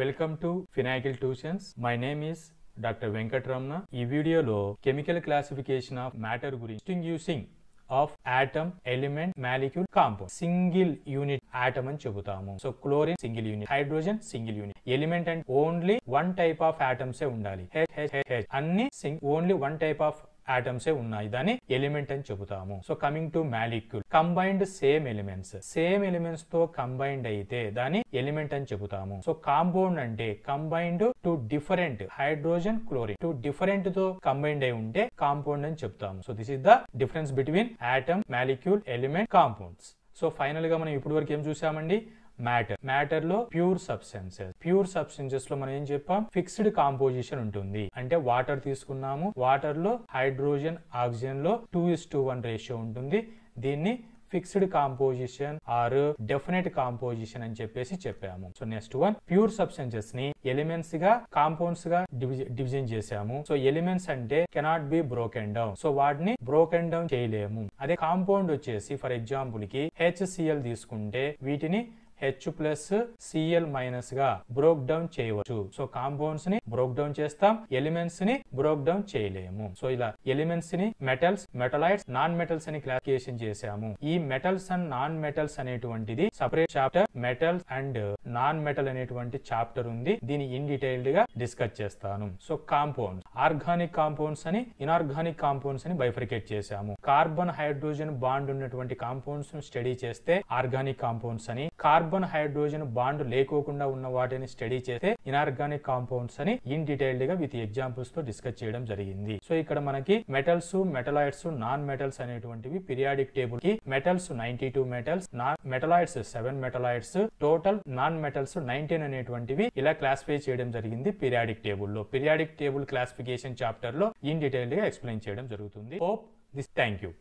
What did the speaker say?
Welcome to Finacle Tuitions. My name is Dr. Venkatramana. ఈ వీడియోలో chemical classification of matter గురించి distinguishing of atom, element, molecule, compound. Single unit atom అని చెబుతాము. So chlorine single unit, hydrogen single unit, element and only one type of ఆటమ్సే ఉండాలి. అన్ని only one type of ఆటమ్సే ఉన్నాయి, దాన్ని ఎలిమెంట్ అని చెబుతాము. So coming to molecule, combined same elements తో కంబైన్డ్ అయితే దాన్ని ఎలిమెంట్ అని చెబుతాము. సో కాంపౌండ్ అంటే combined two different, hydrogen, chlorine two different తో కంబైన్డ్ అయి ఉంటే కాంపౌండ్ అని చెప్తాము. So this is the difference between atom, molecule, element, compounds. So final గా మనం ఇప్పటి వరకు ఏం చూసామండి? మ్యాటర్ లో ప్యూర్ సబ్స్టెన్సెస్ లో మనం ఏం చెప్పాం? ఫిక్స్డ్ కాంపోజిషన్ ఉంటుంది. అంటే వాటర్ తీసుకున్నాము, వాటర్ లో హైడ్రోజన్, ఆక్సిజన్ లో 2:1 రేషియో ఉంటుంది. దీన్ని fixed composition or definite composition అని చెప్పాము. So next one, pure substances ని ఎలిమెంట్స్ గా, కాంపౌండ్స్ గా డివిజన్ చేసాము. సో ఎలిమెంట్స్ అంటే cannot be broken down, so వాటిని బ్రోకెన్ డౌన్ చేయలేము. అదే కాంపౌండ్ వచ్చేసి ఫర్ ఎగ్జాంపుల్ కి HCl తీసుకుంటే వీటిని H+Cl- గా బ్రోక్ డౌన్ చేయవచ్చు. సో కాంపౌండ్స్ ని బ్రోక్ డౌన్ చేస్తాం, ఎలిమెంట్స్ ని బ్రోక్ డౌన్ చేయలేము. సో ఇలా ఎలిమెంట్స్ ని మెటల్స్, మెటలైట్స్, నాన్ మెటల్స్ అని క్లాసిఫికేషన్ చేసాము. ఈ మెటల్స్ అండ్ నాన్ మెటల్స్ అనేటువంటిది separate chapter. Metals and non metal అనేటువంటి చాప్టర్ ఉంది, దీని ఇన్ డీటెయిల్డ్ గా డిస్కస్ చేస్తాను. సో కాంపౌండ్స్, ఆర్గానిక్ కాంపౌండ్స్ అని, ఇనార్గానిక్ కాంపౌండ్స్ అని బైఫర్కేట్ చేసాము. కార్బన్ హైడ్రోజన్ బాండ్ ఉన్నటువంటి కాంపౌండ్స్ ను స్టడీ చేస్తే ఆర్గానిక్ కాంపౌండ్స్ అని, కార్బన్ హైడ్రోజన్ బాండ్ లేకోకుండా ఉన్న వాటిని స్టడీ చేస్తే ఇనార్గానిక్ కాంపౌండ్స్ అని ఇన్ డీటెయిల్డ్ గా విత్ ఎగ్జాంపుల్స్ తో డిస్కస్ చేయడం జరిగింది. సో ఇక్కడ మనకి మెటల్స్, మెటలైట్స్, నాన్ మెటల్స్ అనేటువంటివి పీరియాడిక్ టేబుల్ కి metals 92 metals, metalloids 7 metalloids, total non metals 19 అనేటువంటివి ఇలా క్లాసిఫై చేయడం జరిగింది పీరియాడిక్ టేబుల్ లో. పీరియాడిక్ టేబుల్ క్లాసిఫికేషన్ చాప్టర్ లో ఇన్ డీటెయిల్డ్ గా ఎక్స్ప్లెయిన్ చేయడం జరుగుతుంది. Hope this. Thank you.